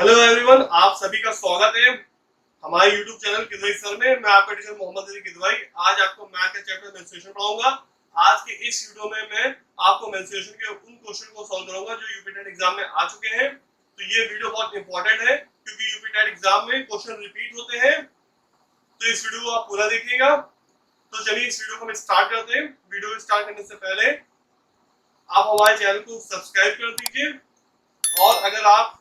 Hello everyone, आप सभी का स्वागत है हमारे यूट्यूब चैनल किदवाई सर में। मैं आपका टीचर मोहम्मद अली किदवाई आज आपको मैथ के चैप्टर मेंस्ट्रुएशन पढ़ाऊंगा। आज के इस वीडियो में मैं आपको मेंस्ट्रुएशन के उन क्वेश्चन को सॉल्व करूंगा जो यूपी टेट एग्जाम में आ चुके हैं। तो ये वीडियो बहुत इंपॉर्टेंट है क्योंकि यूपी टेट एग्जाम में क्वेश्चन रिपीट होते हैं। तो इस वीडियो को आप पूरा देखिएगा। तो चलिए इस वीडियो को हम स्टार्ट करते हैं। वीडियो स्टार्ट करने से पहले आप हमारे चैनल को सब्सक्राइब कर दीजिए और अगर आप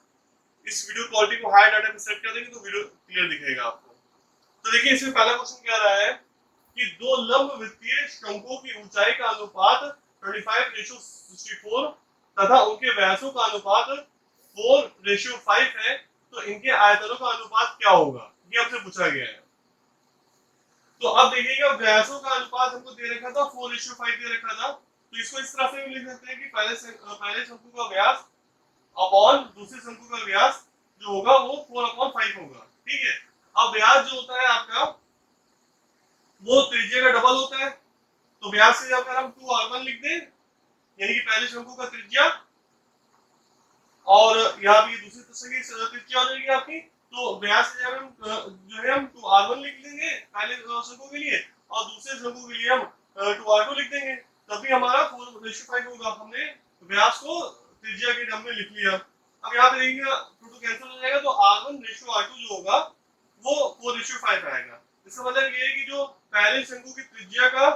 इस वीडियो क्वालिटी को हाई डाटा पे सेट कर देंगे तो वीडियो क्लियर दिखेगा आपको। तो देखिए इसमें पहला क्वेश्चन क्या रहा है कि दो लंबवृत्तीय शंकुओं की ऊंचाई का अनुपात 25:64 तथा उनके व्यासों का अनुपात 4:5 है, तो इनके आयतनों का अनुपात क्या होगा, ये हमसे पूछा गया है। तो अब देखिएगा व्यासों का अनुपात हमको दे रखा था 4:5 दे रखा था, तो इसको इस तरह से भी लिख सकते हैं कि पहले शंकु का व्यास अपॉन दूसरे शंकु का व्यास जो होगा वो 4/5 होगा। ठीक है, अब व्यास जो होता है आपका वो त्रिज्या का डबल होता है, तो व्यास से अगर हम 2r1 लिख दें यानी कि पहले शंकु का त्रिज्या और यहाँ भी दूसरी त्रिज्या हो जाएगी आपकी, तो व्यास से हम जो है हम 2r1 लिख लेंगे पहले शंकु के लिए और दूसरे शंकु के लिए हम 2r2 लिख देंगे, तभी हमारा 4:5 होगा। हमने व्यास को त्रिज्या के टर्म में लिख लिया। अब यहाँ पे देखिए 2 कैंसिल हो जाएगा तो r1:r2 जो होगा वो 4:5 आएगा। इसका मतलब ये है कि जो पहले शंकु की त्रिज्या का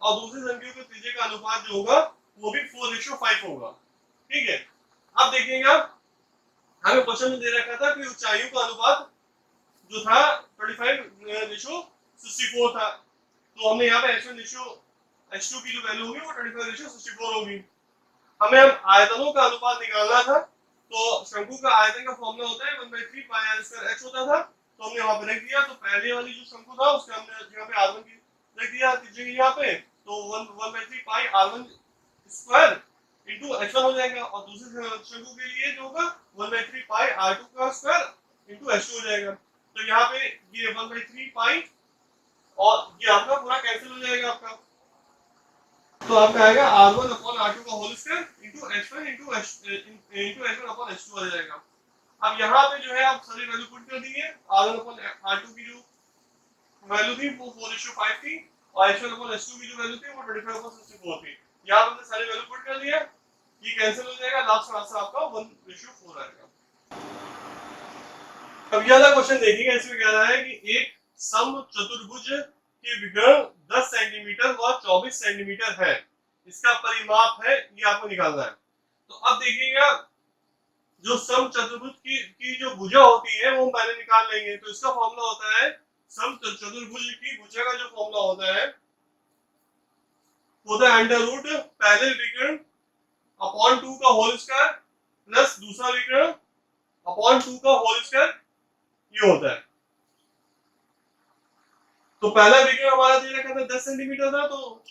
और दूसरे शंकु की त्रिज्या का अनुपात जो होगा वो भी 4:5 होगा। ठीक है, अब देखिएगा हमें क्वेश्चन में दे रखा था कि ऊंचाइयों का अनुपात जो था 25:64 था, तो हमने यहाँ पे h1:h2 की जो वैल्यू होगी वो 25:64 होगी। हमें अब आयतनों का अनुपात निकालना था, तो शंकु का आयतन का फॉर्मूला होता है 1/3 पाई r स्क्वायर h होता था, तो हमने वहां पे रख दिया। तो पहले वाली जो शंकु था उसके हमने यहाँ पे r1 की रख दिया त्रिज्या यहाँ पे, तो 1/3 पाई r1 स्क्वायर इनटू h1 हो जाएगा और दूसरे शंकु के लिए जो होगा 1/3 पाई r2 का स्क्वायर इनटू h2 हो जाएगा। तो यहाँ पे ये 1/3 पाई और ये आपका पूरा कैंसिल हो जाएगा आपका, तो आपका आएगा r1/r2 का whole square into h1 into h1 h2 आ जाएगा। अब यहाँ पे जो है आप सारी वैल्यू पुट कर दिए, r1/r2 की जो वैल्यू थी वो 4:5 थी और h1/h2 की जो वैल्यू थी वो 25/64 थी। यहाँ पे सारी वैल्यू पुट कर दिया, ये कैंसिल हो जाएगा, लास्ट आंसर आपका 1:4 आएगा। अब ये वाला क्वेश्चन देखिएगा, इसमें कह रहा है कि एक समचतुर्भुज की विकर्ण 10 सेंटीमीटर व 24 सेंटीमीटर है, इसका परिमाप है, ये आपको निकालना है। तो अब देखिएगा जो समचतुर्भुज की जो भुजा होती है वो हम पहले निकाल लेंगे। तो इसका फॉर्मूला होता है समचतुर्भुज की भुजा का जो फॉर्मूला होता है वो होता है अंडर रूट पहले विकर्ण अपॉन 2 का होल स्क्वायर प्लस दूसरा विकर्ण अपॉन 2 का होल स्क्वायर, ये होता है। तो पहला विकर्ण हमारा दे रखा था 10 सेंटीमीटर था, तो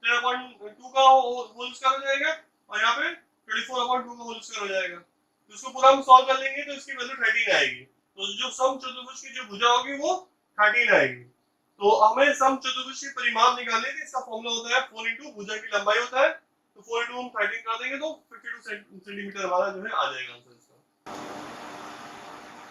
10/2 का होल स्क्वायर हो जाएगा और यहाँ पे 24/2 का होल स्क्वायर हो जाएगा। तो इसको पूरा हम सॉल्व कर लेंगे तो इसकी वैल्यू 13 आएगी। तो जो समचतुर्भुज की जो भुजा होगी वो 13 आएगी। तो हमें समचतुर्भुज की परिमाप निकालने के इसका फॉर्मूला होता है 4 इंटू भुजा की लंबाई होता है, तो 4 इंटू हम 13 कर देंगे तो 52 सेंटीमीटर हमारा जो है आ जाएगा आंसर इसका।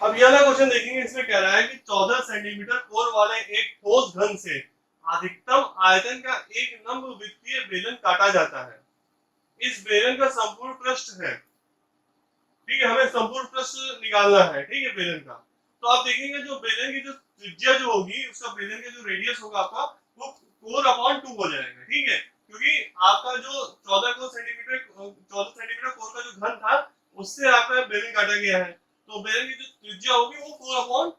अब ये वाला क्वेश्चन देखेंगे, इसमें कह रहा है कि 14 सेंटीमीटर कोर वाले एक ठोस घन से अधिकतम आयतन का एक लंबवृत्तीय बेलन काटा जाता है। इस बेलन का संपूर्ण पृष्ठ है, ठीक है, हमें संपूर्ण पृष्ठ निकालना है, ठीक है, बेलन का। तो आप देखेंगे जो बेलन की जो त्रिज्या जो होगी उसका बेलन का जो रेडियस होगा आपका वो 4/2 हो जाएगा। ठीक है, क्योंकि आपका जो 14 सेंटीमीटर कोर का जो घन था उससे आपका बेलन काटा गया है, तो बेलन की जो त्रिज्या होगी वो 4/2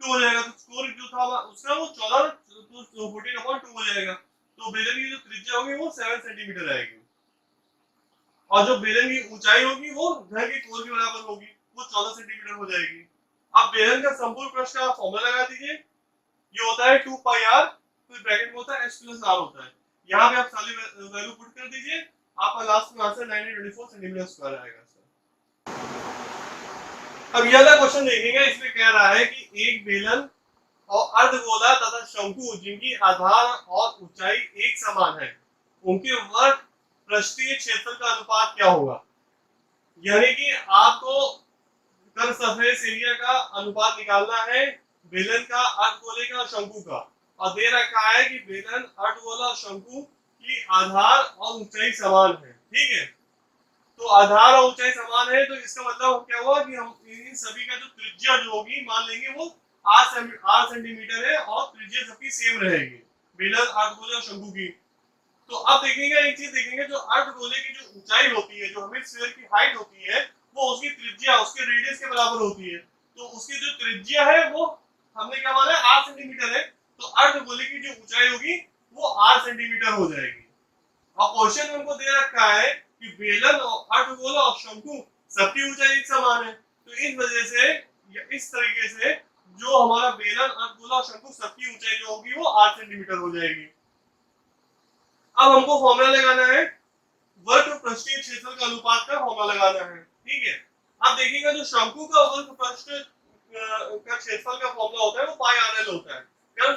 हो जाएगा। तो कोर जो था उसका वो 14 हो जाएगा, तो बेलन की जो त्रिज्या होगी वो 7 सेंटीमीटर आएगी और जो बेलन की ऊंचाई होगी वो घर की कोर के बराबर होगी, वो 14 सेंटीमीटर हो जाएगी। अब बेलन का संपूर्ण पृष्ठ का फॉर्मूला लगा दीजिए, ये होता है 2 पाई r, फिर ब्रैकेट में होता है h प्लस r होता है। यहाँ पे आप सारी वैल्यू पुट कर दीजिए, आपका लास्ट में आंसर 924 सेंटीमीटर स्क्वायर आएगा। अब यह वाला क्वेश्चन देखेंगे, इसमें कह रहा है कि एक बेलन और अर्धगोला तथा शंकु जिनकी आधार और ऊंचाई एक समान है उनके वर्ग पृष्ठीय क्षेत्रफल का अनुपात क्या होगा। यानी कि आपको कर्व सरफेस एरिया का अनुपात निकालना है बेलन का, अर्धगोले का और शंकु का, और दे रखा है कि बेलन, अर्धगोला और शंकु की आधार और ऊंचाई समान है। ठीक है, तो आधार और ऊंचाई समान है, तो इसका मतलब क्या हुआ कि हम इन सभी का जो त्रिज्या जो होगी मान लेंगे वो आर सेंटीमीटर है और त्रिज्या सबकी सेम रहेगी बेलन, अर्धगोले और शंकु की। तो अब देखेंगे एक चीज देखेंगे, जो अर्धगोले की जो ऊंचाई होती है, जो हेमिस्फीयर की हाइट होती है, वो उसकी त्रिज्या उसके रेडियस के बराबर होती है। तो उसकी जो त्रिज्या है वो हमने क्या माना है 8 सेंटीमीटर है, तो अर्धगोले की जो ऊंचाई होगी वो 8 सेंटीमीटर हो जाएगी। और क्वेश्चन में हमको दे रखा है कि बेलन और अर्धगोला और शंकु सबकी ऊंचाई एक समान है, तो इस वजह से या इस तरीके से जो हमारा बेलन, अर्धगोला और शंकु सबकी ऊंचाई जो होगी वो 8 सेंटीमीटर हो जाएगी। अब हमको फॉर्मूला लगाना है वर्ग पृष्ठीय क्षेत्रफल का अनुपात का फॉर्मूला लगाना है। ठीक है, अब देखिएगा जो शंकु का वर्ग पृष्ठ का क्षेत्रफल का फॉर्मूला होता है वो पाई आर एल होता है। कर्व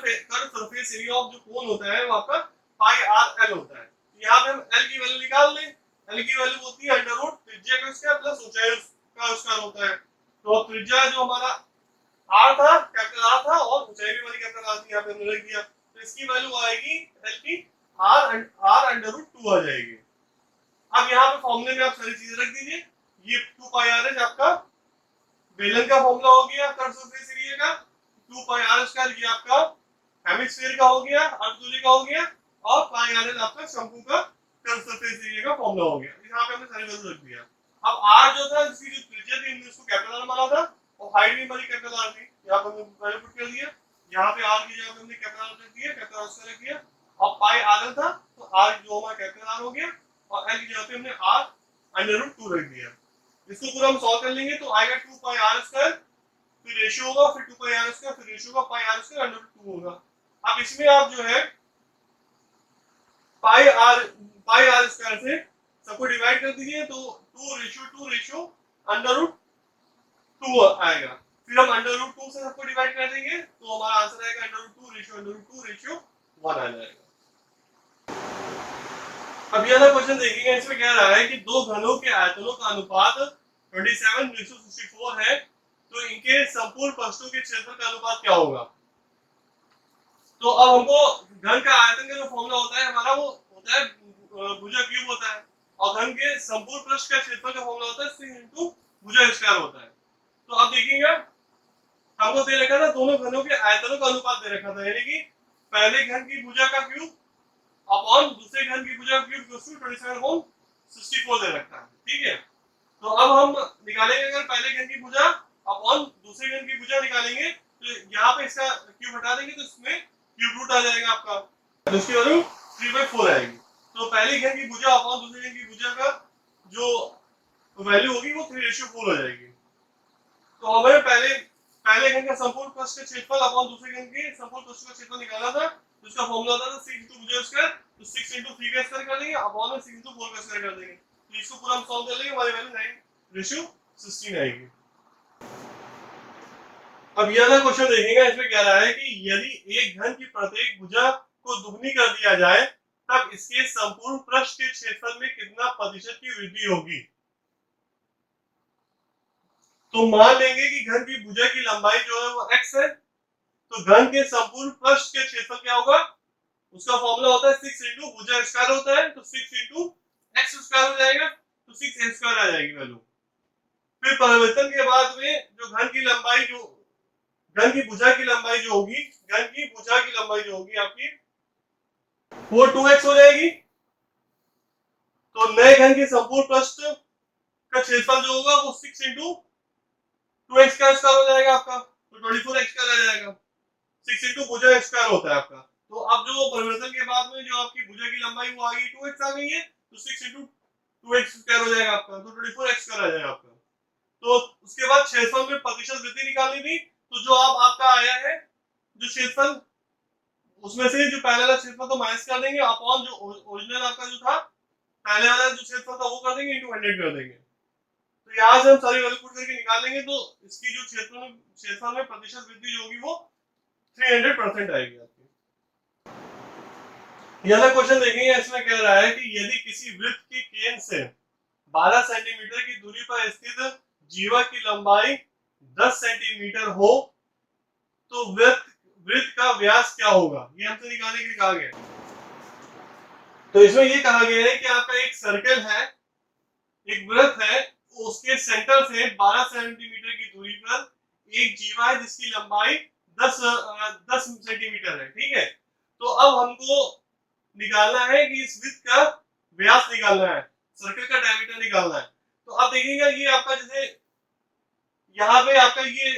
सरफेस एरिया ऑफ जो कोन होता है वो आपका पाई आर एल होता है। यहाँ पे हम एल की वैल्यू निकाल लें। एल की वैल्यू होती है अंडर रूट त्रिज्या का स्क्वायर प्लस ऊंचाई का स्क्वायर होता है। तो त्रिज्या जो हमारा आर था, कैपिटल आर था, और ऊंचाई भी हमारी कैपिटल आर थी, यहाँ पे हमने रख दिया, तो इसकी वैल्यू आएगी एल की आर अंडर रूट 2 आ जाएगी। अब यहाँ पे फॉर्मूले में आप सारी चीजें रख दीजिए। ये 2 पाई आर एच आपका बेलन का फॉर्मूला हो गया कर्व सरफेस एरिया का, 2 पाई आर स्क्वायर ये आपका हेमिस्फीयर का हो गया, अर्धगोले का हो गया, और पाई आर एल आपका शंकु का कर्व सरफेस एरिया का फॉर्मूला हो गया। यहाँ पे हमने सारी वैल्यू रख दिया। अब आर जो था इसकी जो त्रिज्या थी हमने उसको कैपिटल आर माना था, और हाइट भी हमारी कैपिटल आर थी, यहाँ पे हमने वैल्यू पुट कर दिया। यहाँ पे आर की जगह पे हमने कैपिटल आर रख दिया, कैपिटल आर स्क्वायर रख दिया, और पाई आर एल था तो आर जो हमारा कैपिटल आर हो गया, और एल की जगह पे हमने आर अंडर रूट 2 रख दिया। इसको पूरा हम सॉल्व कर लेंगे तो आएगा 2 पाई आर स्क्वायर, फिर रेशियो होगा, फिर 2 पाई आर स्क्वायर, फिर रेशियो का पाई आर स्क्वायर अंडर रूट 2 होगा। अब इसमें आप जो है पाई आर स्क्वायर से सबको डिवाइड कर दीजिए, तो 2 रेशियो अंडर रूट 2 आएगा। फिर हम अंडर रूट 2 से सबको डिवाइड कर देंगे तो हमारा आंसर आएगा under root 2 ratio under root 2 ratio 1 आ जाएगा। अब ये वाला क्वेश्चन देखिएगा, इसमें कह रहा है कि दो घनों के आयतनों का अनुपात 27:64 है, तो इनके संपूर्ण पृष्ठों के क्षेत्रफल का अनुपात क्या होगा। तो अब हमको घन का आयतन का जो फॉर्मूला होता है हमारा वो होता है भुजा क्यूब होता है, और घन के संपूर्ण पृष्ठ का क्षेत्रफल का फॉर्मूला होता है 6 भुजा स्क्वायर होता है। तो अब देखिएगा हमको दे रखा था दोनों घनों के आयतनों का अनुपात दे रखा था, यानी कि पहले घन की भुजा का क्यूब अपॉन दूसरे घन की भुजा का क्यूब इक्वल्स टू 27/64 दे रखा है। ठीक है, तो अब हम निकालेंगे अगर पहले घन की भुजा अपॉन दूसरे घन की भुजा निकालेंगे तो यहाँ पे इसका क्यूब हटा देंगे तो इसमें क्यूब रूट आ जाएगा आपका, तो इसकी वैल्यू 3/4 आएगी। तो पहले घन की भुजा अपॉन दूसरे घन की भुजा का जो वैल्यू होगी वो 3:4 हो जाएगी। तो हमें पहले घन का संपूर्ण पृष्ठ का क्षेत्रफल अपॉन दूसरे घन के संपूर्ण पृष्ठ का क्षेत्रफल निकालना था, तो इसका फॉर्मूला था 6 * भुजा स्क्वायर, तो 6 * 3 का स्क्वायर कर देंगे अपॉन में 6 * 4 का स्क्वायर कर देंगे, तो इसको पूरा हम सॉल्व कर लेंगे, हमारी वैल्यू 9:16 आएगी। अब यह वाला क्वेश्चन देखिएगा, इसमें कह रहा है कि यदि एक घन की प्रत्येक भुजा को दुगनी कर दिया जाए तब इसके संपूर्ण पृष्ठ के क्षेत्रफल में कितना प्रतिशत की वृद्धि होगी। तो मान लेंगे कि घन की भुजा की लंबाई जो है वो x है, तो घन के संपूर्ण पृष्ठ के क्षेत्रफल क्या होगा, उसका फॉर्मूला होता है 6 * भुजा स्क्वायर होता है, तो 6 * x स्क्वायर हो जाएगा, तो 6x स्क्वायर आ जाएगी वैल्यू। फिर परिवर्तन के बाद में जो घन की भुजा की लंबाई जो होगी, घन की भुजा की लंबाई जो होगी आपकी वो 2x हो जाएगी। तो नए घन के संपूर्ण पृष्ठ का क्षेत्रफल जो होगा वो 6 * 2x का स्क्वायर हो जाएगा आपका, तो 24x का आ जाएगा। 6 * भुजा स्क्वायर होता है आपका। तो अब जो परिवर्तन के बाद में जो आपकी भुजा की लंबाई वो आ गई 2x आ गई है, तो 6 * 2x स्क्वायर हो जाएगा आपका, तो 24x स्क्वायर आ जाएगा आपका। तो उसके बाद क्षेत्रफल में प्रतिशत वृद्धि निकालनी थी, तो जो अब आपका आया है जो क्षेत्रफल, उसमें से जो पहले वाला क्षेत्रफल तो माइनस कर देंगे अपॉन जो ओरिजिनल आपका जो था पहले वाला जो क्षेत्रफल था वो कर देंगे इनटू 100 कर देंगे। तो यहाँ से हम सारी वैल्यू पुट करके निकाल लेंगे, तो इसकी जो क्षेत्रफल में प्रतिशत वृद्धि जो होगी वो 300% आएगी आपकी। यह वाला क्वेश्चन देखेंगे, इसमें कह रहा है कि यदि किसी वृत्त की केंद्र से 12 सेंटीमीटर की दूरी पर स्थित जीवा की लंबाई 10 सेंटीमीटर हो तो वृत्त का व्यास क्या होगा, ये हमसे निकालने के लिए कहा गया। तो इसमें ये कहा गया है कि आपका एक सर्कल है, एक वृत्त है, उसके सेंटर से 12 सेंटीमीटर की दूरी पर एक जीवा है जिसकी लंबाई 10 सेंटीमीटर है, ठीक है। तो अब हमको निकालना है कि इस वृत्त का व्यास निकालना है, सर्कल का डायमीटर निकालना है। तो आप देखिएगा ये आपका जैसे यहाँ पे आपका ये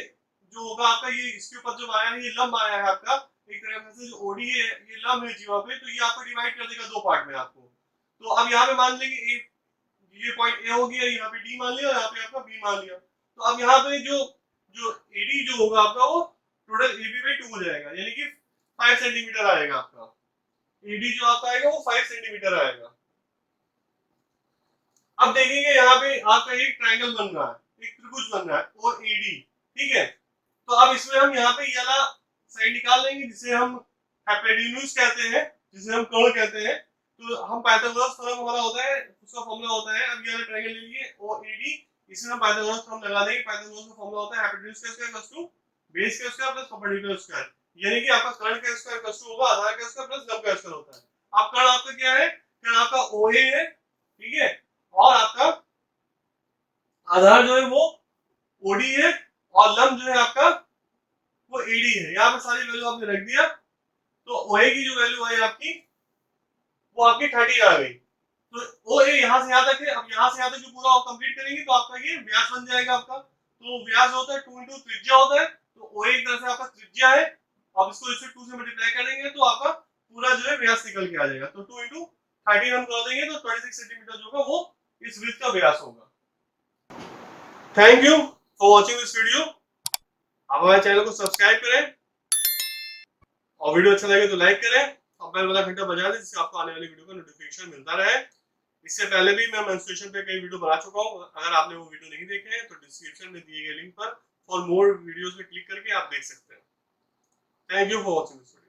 जो होगा आपका ये इसके ऊपर जो आया है ये लंब आया है आपका एक तरह से जो ओडी है ये लंब है जीवा पे, तो ये आपको डिवाइड कर देगा दो पार्ट में आपको। तो अब यहाँ पे मान लेंगे ये पॉइंट ए हो गया, यहाँ पे डी मान लिया, यहाँ पे आपका बी मान लिया। तो अब यहाँ पे जो जो एडी जो होगा आपका वो टोटल एबी बाई 2 हो जाएगा, यानी कि 5 सेंटीमीटर आएगा आपका। एडी जो आपका आएगा वो 5 सेंटीमीटर आएगा। अब देखेंगे यहाँ पे आपका एक ट्रायंगल बन रहा है, एक त्रिभुज बन रहा है ओ एडी, ठीक है। तो अब इसमें हम यहाँ पे ये वाला साइड निकाल लेंगे जिसे हम हाइपोटेन्यूज कहते हैं, जिसे हम कोण कहते हैं। तो हम पाइथागोरस थ्योरम हमारा होता है, उसका फॉर्मूला होता है, अब ये वाला ट्रायंगल ले लिए ओएडी, इसमें हम पाइथागोरस थ्योरम लगा देंगे। पाइथागोरस का फॉर्मूला होता है हाइपोटेन्यूज का स्क्वायर प्लस टू बेस का स्क्वायर प्लस परपेंडिकुलर स्क्वायर, यानी कि आपका कर्ण का स्क्वायर प्लस टू होगा आधार का स्क्वायर प्लस लंब का स्क्वायर होता है। अब कर्ण आपका क्या है, कर्ण आपका ओए है, ठीक है, और आपका आधार जो है वो ओडी है, और लंब जो है आपका वो एडी है। यहाँ पे सारी वैल्यू आपने रख दिया, तो ओए की जो वैल्यू है आपकी वो आपकी 30 आ गई। तो ओ ए यहाँ से यहाँ तक है, अब यहाँ से यहाँ तक जो पूरा कंप्लीट करेंगे तो आपका ये व्यास बन जाएगा आपका। तो व्यास होता है 2 इंटू त्रिज्या होता है, तो ओ एक तरह से आपका त्रिज्या है, अब इसको इससे 2 से मल्टीप्लाई करेंगे तो आपका पूरा जो है व्यास निकल के आ जाएगा। तो 2 इंटू 13 हम कर देंगे तो 26 सेंटीमीटर जो होगा वो इस वृत्त का व्यास होगा। Thank you for watching this video. आप हमारे चैनल को सब्सक्राइब करें और वीडियो अच्छा लगे तो लाइक करें और बेल वाला घंटा बजा दें जिससे आपको आने वाली वीडियो का नोटिफिकेशन मिलता रहे। इससे पहले भी मैं मेंस्ट्रुएशन पे कई वीडियो बना चुका हूं, अगर आपने वो वीडियो नहीं देखे हैं तो डिस्क्रिप्शन में दिए गए लिंक पर फॉर मोर वीडियोस में क्लिक करके आप देख सकते हैं। Thank you for watching this video.